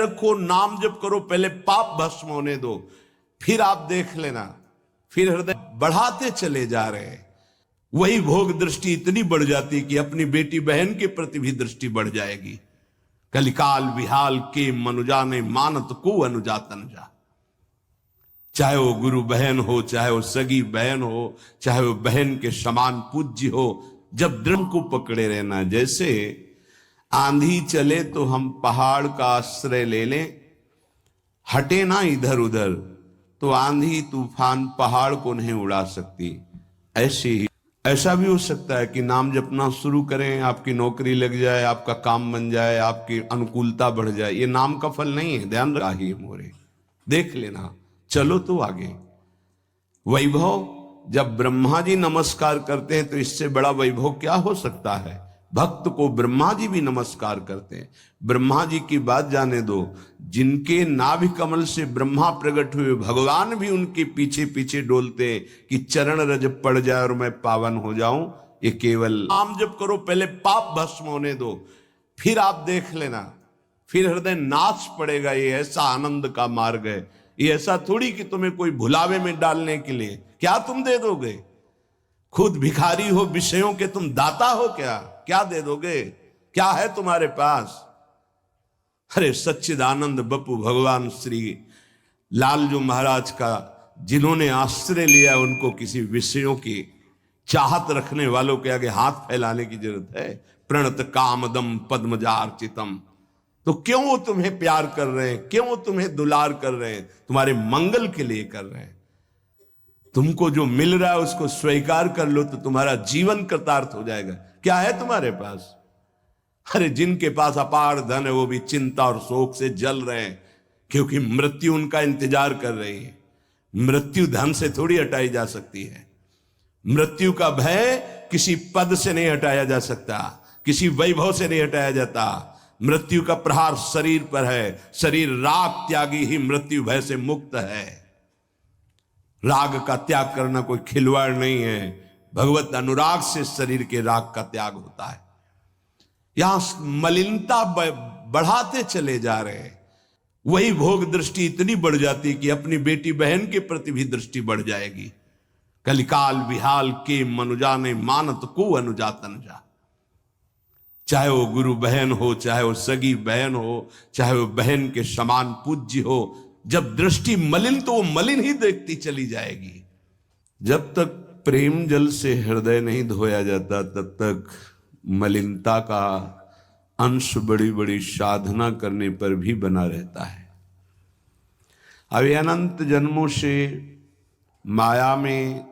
रखो, नाम जप करो, पहले पाप भस्म होने दो, फिर आप देख लेना। फिर हृदय बढ़ाते चले जा रहे हैं, वही भोग दृष्टि इतनी बढ़ जाती कि अपनी बेटी बहन के प्रति भी दृष्टि बढ़ जाएगी। कलिकाल विहाल के मनुजा ने मानत को अनुजा तनुजा। चाहे वो गुरु बहन हो, चाहे वो सगी बहन हो, चाहे वो बहन के समान पूज्य हो, जब दृढ़ को पकड़े रहना। जैसे आंधी चले तो हम पहाड़ का आश्रय ले लें, हटे ना इधर उधर, तो आंधी तूफान पहाड़ को नहीं उड़ा सकती। ऐसे ही ऐसा भी हो सकता है कि नाम जपना शुरू करें, आपकी नौकरी लग जाए, आपका काम बन जाए, आपकी अनुकूलता बढ़ जाए। ये नाम का फल नहीं है, ध्यान रखा ही मोरे, देख लेना। चलो तो आगे वैभव, जब ब्रह्मा जी नमस्कार करते हैं तो इससे बड़ा वैभव क्या हो सकता है। भक्त को ब्रह्मा जी भी नमस्कार करते हैं। ब्रह्मा जी की बात जाने दो, जिनके नाभि कमल से ब्रह्मा प्रकट हुए, भगवान भी उनके पीछे पीछे डोलते हैं कि चरण रज पड़ जाए और मैं पावन हो जाऊं। ये केवल नाम जप करो, पहले पाप भस्म होने दो, फिर आप देख लेना। फिर हृदय नाच पड़ेगा। ये ऐसा आनंद का मार्ग है। ये ऐसा थोड़ी कि तुम्हें कोई भुलावे में डालने के लिए क्या तुम दे दोगे। खुद भिखारी हो विषयों के, तुम दाता हो क्या? क्या दे दोगे? क्या है तुम्हारे पास? अरे सच्चिदानंद बपू भगवान श्री लालजू महाराज का जिन्होंने आश्रय लिया, उनको किसी विषयों की चाहत रखने वालों के आगे हाथ फैलाने की जरूरत है? प्रणत कामदम पद्मजार्चितम। तो क्यों वो तुम्हें प्यार कर रहे हैं, क्यों वो तुम्हें दुलार कर रहे हैं? तुम्हारे मंगल के लिए कर रहे हैं। तुमको जो मिल रहा है उसको स्वीकार कर लो तो तुम्हारा जीवन कृतार्थ हो जाएगा। क्या है तुम्हारे पास? अरे जिनके पास अपार धन है वो भी चिंता और शोक से जल रहे हैं, क्योंकि मृत्यु उनका इंतजार कर रही है। मृत्यु धन से थोड़ी हटाई जा सकती है। मृत्यु का भय किसी पद से नहीं हटाया जा सकता, किसी वैभव से नहीं हटाया जाता। मृत्यु का प्रहार शरीर पर है। शरीर राग त्यागी ही मृत्यु भय से मुक्त है। राग का त्याग करना कोई खिलवाड़ नहीं है। भगवत अनुराग से शरीर के राग का त्याग होता है। यहां मलिनता बढ़ाते चले जा रहे हैं, वही भोग दृष्टि इतनी बढ़ जाती कि अपनी बेटी बहन के प्रति भी दृष्टि बढ़ जाएगी। कलिकाल विहाल के मनुजा ने मानत को अनुजा तनुजा। चाहे वो गुरु बहन हो, चाहे वो सगी बहन हो, चाहे वो बहन के समान पूज्य हो, जब दृष्टि मलिन तो वो मलिन ही देखती चली जाएगी। जब तक प्रेम जल से हृदय नहीं धोया जाता तब तक मलिनता का अंश बड़ी बड़ी साधना करने पर भी बना रहता है। अब अनंत जन्मों से माया में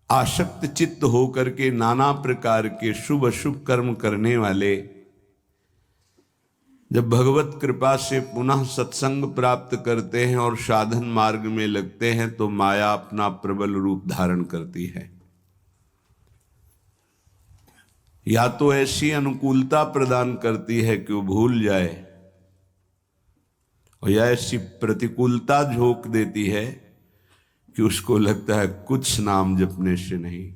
आसक्त चित्त होकर के नाना प्रकार के शुभ अशुभ कर्म करने वाले जब भगवत कृपा से पुनः सत्संग प्राप्त करते हैं और साधन मार्ग में लगते हैं तो माया अपना प्रबल रूप धारण करती है। या तो ऐसी अनुकूलता प्रदान करती है कि वो भूल जाए, और या ऐसी प्रतिकूलता झोंक देती है कि उसको लगता है कुछ नाम जपने से नहीं,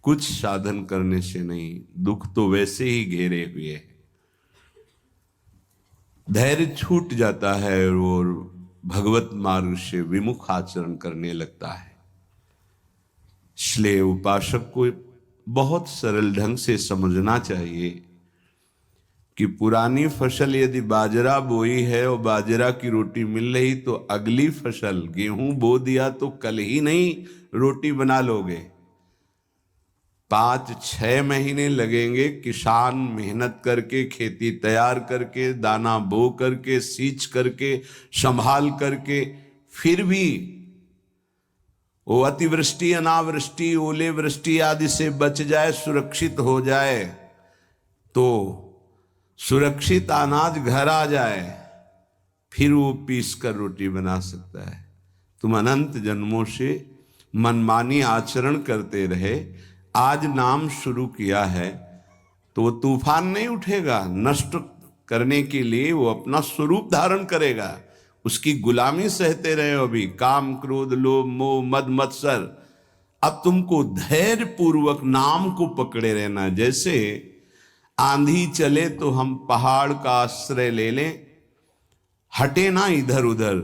कुछ साधन करने से नहीं, दुख तो वैसे ही घेरे हुए है। धैर्य छूट जाता है और भगवत मार्ग से विमुख आचरण करने लगता है। इसलिए उपासक को बहुत सरल ढंग से समझना चाहिए कि पुरानी फसल यदि बाजरा बोई है और बाजरा की रोटी मिल रही तो अगली फसल गेहूं बो दिया तो कल ही नहीं रोटी बना लोगे। 5-6 महीने लगेंगे किसान मेहनत करके, खेती तैयार करके, दाना बो करके, सींच करके, संभाल करके, फिर भी वो अतिवृष्टि, अनावृष्टि, ओले वृष्टि आदि से बच जाए, सुरक्षित हो जाए, तो सुरक्षित अनाज घर आ जाए, फिर वो पीस कर रोटी बना सकता है। तुम अनंत जन्मों से मनमानी आचरण करते रहे, आज नाम शुरू किया है तो वो तूफान नहीं उठेगा। नष्ट करने के लिए वो अपना स्वरूप धारण करेगा। उसकी गुलामी सहते रहे हो अभी, काम क्रोध लोभ मोह मद मत्सर। अब तुमको धैर्य पूर्वक नाम को पकड़े रहना। जैसे आंधी चले तो हम पहाड़ का आश्रय ले लें, हटे ना इधर उधर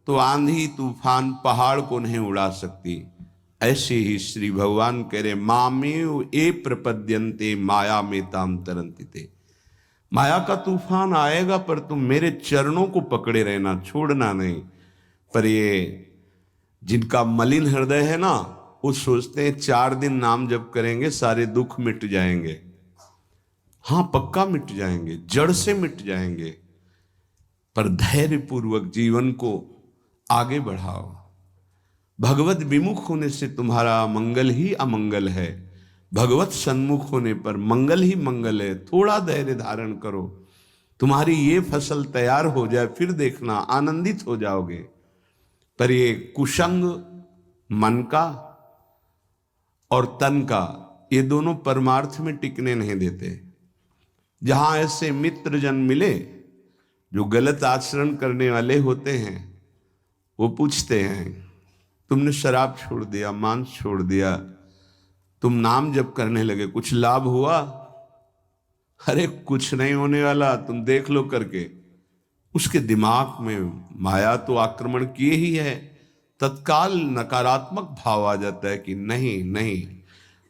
तो आंधी तूफान पहाड़ को नहीं उड़ा सकती। ऐसे ही श्री भगवान कह रहे मामेव ए प्रपद्यन्ते माया में ताम तरंतिते। माया का तूफान आएगा पर तुम मेरे चरणों को पकड़े रहना, छोड़ना नहीं। पर ये जिनका मलिन हृदय है ना, वो सोचते हैं 4 दिन नाम जप करेंगे सारे दुख मिट जाएंगे। हाँ, पक्का मिट जाएंगे, जड़ से मिट जाएंगे। पर धैर्य पूर्वक जीवन को आगे बढ़ाओ। भगवत विमुख होने से तुम्हारा मंगल ही अमंगल है, भगवत सन्मुख होने पर मंगल ही मंगल है। थोड़ा धैर्य धारण करो, तुम्हारी ये फसल तैयार हो जाए, फिर देखना आनंदित हो जाओगे। पर ये कुसंग मन का और तन का, ये दोनों परमार्थ में टिकने नहीं देते। जहां ऐसे मित्र जन मिले जो गलत आचरण करने वाले होते हैं, वो पूछते हैं तुमने शराब छोड़ दिया, मांस छोड़ दिया, तुम नाम जप करने लगे, कुछ लाभ हुआ? अरे कुछ नहीं होने वाला, तुम देख लो करके। उसके दिमाग में माया तो आक्रमण किए ही है। तत्काल नकारात्मक भाव आ जाता है कि नहीं नहीं,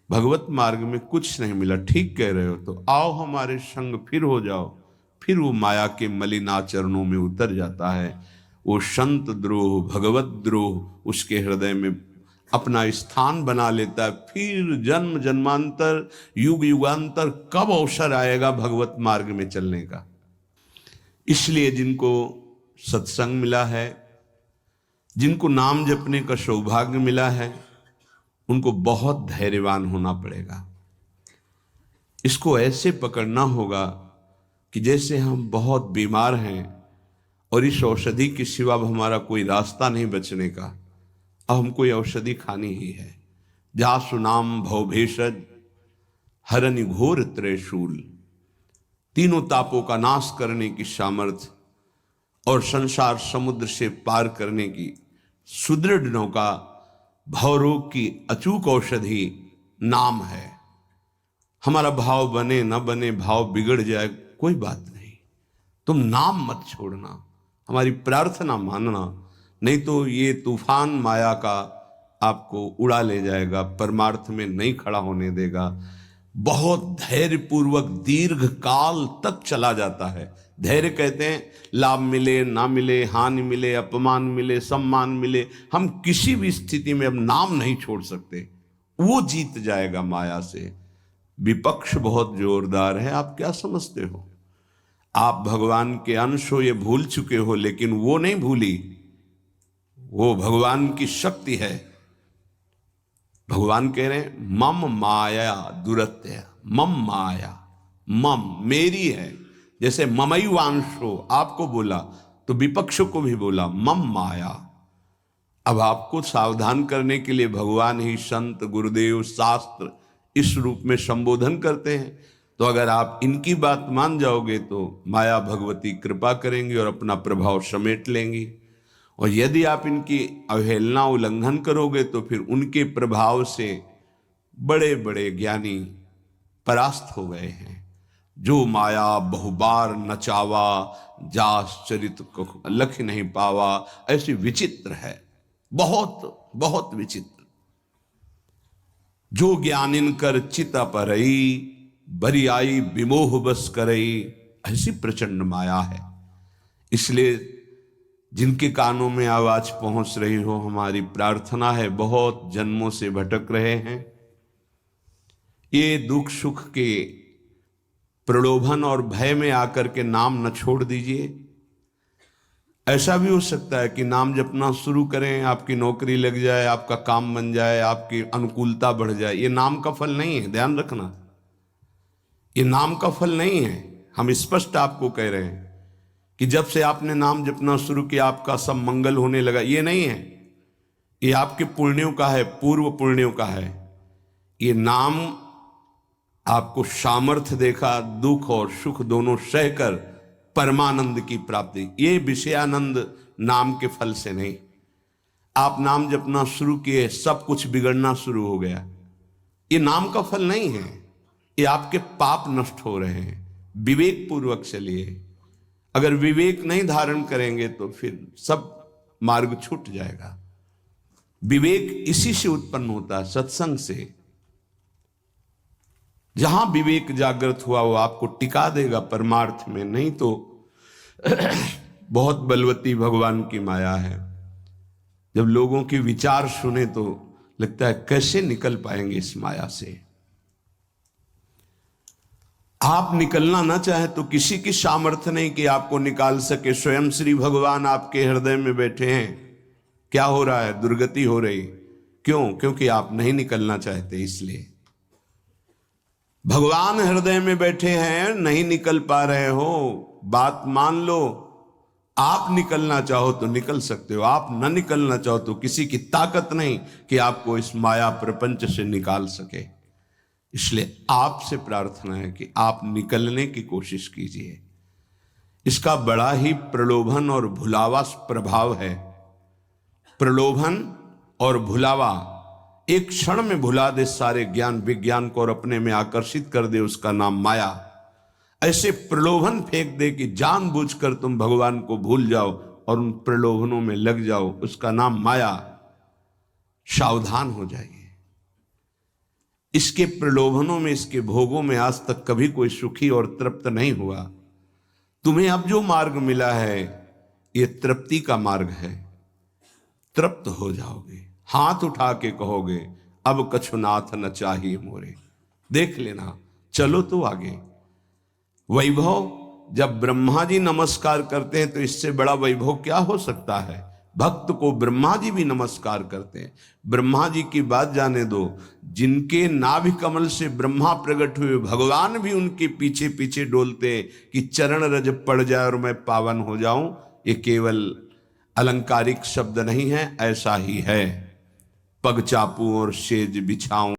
भगवत मार्ग में कुछ नहीं मिला, ठीक कह रहे हो, तो आओ हमारे संग फिर हो जाओ। फिर वो माया के मलिन आचरणों में उतर जाता है। वो संत द्रोह, भगवत द्रोह उसके हृदय में अपना स्थान बना लेता है। फिर जन्म जन्मांतर, युग युगांतर कब अवसर आएगा भगवत मार्ग में चलने का। इसलिए जिनको सत्संग मिला है, जिनको नाम जपने का सौभाग्य मिला है, उनको बहुत धैर्यवान होना पड़ेगा। इसको ऐसे पकड़ना होगा कि जैसे हम बहुत बीमार हैं और इस औषधि के सिवा अब हमारा कोई रास्ता नहीं बचने का, अब हमको ये औषधि खानी ही है। जा सुनाम भवभेषज हरनि घोर त्रयशूल, तीनों तापों का नाश करने की सामर्थ्य और संसार समुद्र से पार करने की सुदृढ़ नौका, भवरोग की अचूक औषधि नाम है। हमारा भाव बने न बने, भाव बिगड़ जाए, कोई बात नहीं, तुम नाम मत छोड़ना, हमारी प्रार्थना मानना, नहीं तो ये तूफान माया का आपको उड़ा ले जाएगा, परमार्थ में नहीं खड़ा होने देगा। बहुत धैर्यपूर्वक दीर्घ काल तक चला जाता है। धैर्य कहते हैं लाभ मिले ना मिले, हानि मिले, अपमान मिले, सम्मान मिले, हम किसी भी स्थिति में अब नाम नहीं छोड़ सकते। वो जीत जाएगा माया से। विपक्ष बहुत जोरदार है, आप क्या समझते हो? आप भगवान के अंश हो, ये भूल चुके हो, लेकिन वो नहीं भूली, वो भगवान की शक्ति है। भगवान कह रहे हैं मम माया दुरत्य, मम माया, मम मेरी है। जैसे ममई वांशो आपको बोला तो विपक्ष को भी बोला मम माया। अब आपको सावधान करने के लिए भगवान ही संत, गुरुदेव, शास्त्र इस रूप में संबोधन करते हैं। तो अगर आप इनकी बात मान जाओगे तो माया भगवती कृपा करेंगी और अपना प्रभाव समेट लेंगी। और यदि आप इनकी अवहेलना, उल्लंघन करोगे तो फिर उनके प्रभाव से बड़े बड़े ज्ञानी परास्त हो गए हैं। जो माया बहुबार नचावा, जास चरित को लख नहीं पावा, ऐसी विचित्र है, बहुत बहुत विचित्र। जो ज्ञान इनकर चिता परई, बरी आई विमोह बस करई, ऐसी प्रचंड माया है। इसलिए जिनके कानों में आवाज पहुंच रही हो, हमारी प्रार्थना है, बहुत जन्मों से भटक रहे हैं, ये दुख सुख के प्रलोभन और भय में आकर के नाम न छोड़ दीजिए। ऐसा भी हो सकता है कि नाम जपना शुरू करें, आपकी नौकरी लग जाए, आपका काम बन जाए, आपकी अनुकूलता बढ़ जाए। ये नाम का फल नहीं है, ध्यान रखना, ये नाम का फल नहीं है। हम स्पष्ट आपको कह रहे हैं कि जब से आपने नाम जपना शुरू किया आपका सब मंगल होने लगा, ये नहीं है। ये आपके पुण्यों का है, पूर्व पुण्यों का है। ये नाम आपको सामर्थ्य देखा, दुख और सुख दोनों सहकर परमानंद की प्राप्ति। ये विषयानंद नाम के फल से नहीं। आप नाम जपना शुरू किए, सब कुछ बिगड़ना शुरू हो गया, ये नाम का फल नहीं है। ये आपके पाप नष्ट हो रहे हैं। विवेक पूर्वक चलिए। अगर विवेक नहीं धारण करेंगे तो फिर सब मार्ग छूट जाएगा। विवेक इसी से उत्पन्न होता है, सत्संग से। जहां विवेक जागृत हुआ वो आपको टिका देगा परमार्थ में, नहीं तो बहुत बलवती भगवान की माया है। जब लोगों के विचार सुने तो लगता है कैसे निकल पाएंगे इस माया से। आप निकलना ना चाहे तो किसी की सामर्थ्य नहीं कि आपको निकाल सके। स्वयं श्री भगवान आपके हृदय में बैठे हैं। क्या हो रहा है? दुर्गति हो रही। क्यों? क्योंकि आप नहीं निकलना चाहते, इसलिए। भगवान हृदय में बैठे हैं, नहीं निकल पा रहे हो, बात मान लो। आप निकलना चाहो तो निकल सकते हो, आप न निकलना चाहो तो किसी की ताकत नहीं कि आपको इस माया प्रपंच से निकाल सके। इसलिए आपसे प्रार्थना है कि आप निकलने की कोशिश कीजिए। इसका बड़ा ही प्रलोभन और भुलावा प्रभाव है। प्रलोभन और भुलावा एक क्षण में भुला दे सारे ज्ञान विज्ञान को और अपने में आकर्षित कर दे, उसका नाम माया। ऐसे प्रलोभन फेंक दे कि जानबूझकर तुम भगवान को भूल जाओ और उन प्रलोभनों में लग जाओ, उसका नाम माया। सावधान हो जाइए। इसके प्रलोभनों में, इसके भोगों में आज तक कभी कोई सुखी और तृप्त नहीं हुआ। तुम्हें अब जो मार्ग मिला है ये तृप्ति का मार्ग है। तृप्त हो जाओगे, हाथ उठा के कहोगे अब कछुनाथ न चाहिए मोरे। देख लेना, चलो तो आगे। वैभव, जब ब्रह्मा जी नमस्कार करते हैं तो इससे बड़ा वैभव क्या हो सकता है। भक्त को ब्रह्मा जी भी नमस्कार करते हैं। ब्रह्मा जी की बात जाने दो, जिनके नाभि कमल से ब्रह्मा प्रकट हुए भगवान भी उनके पीछे पीछे डोलते हैं कि चरण रज पड़ जाए और मैं पावन हो जाऊं। ये केवल अलंकारिक शब्द नहीं है, ऐसा ही है। पग चापू और सेज बिछाऊं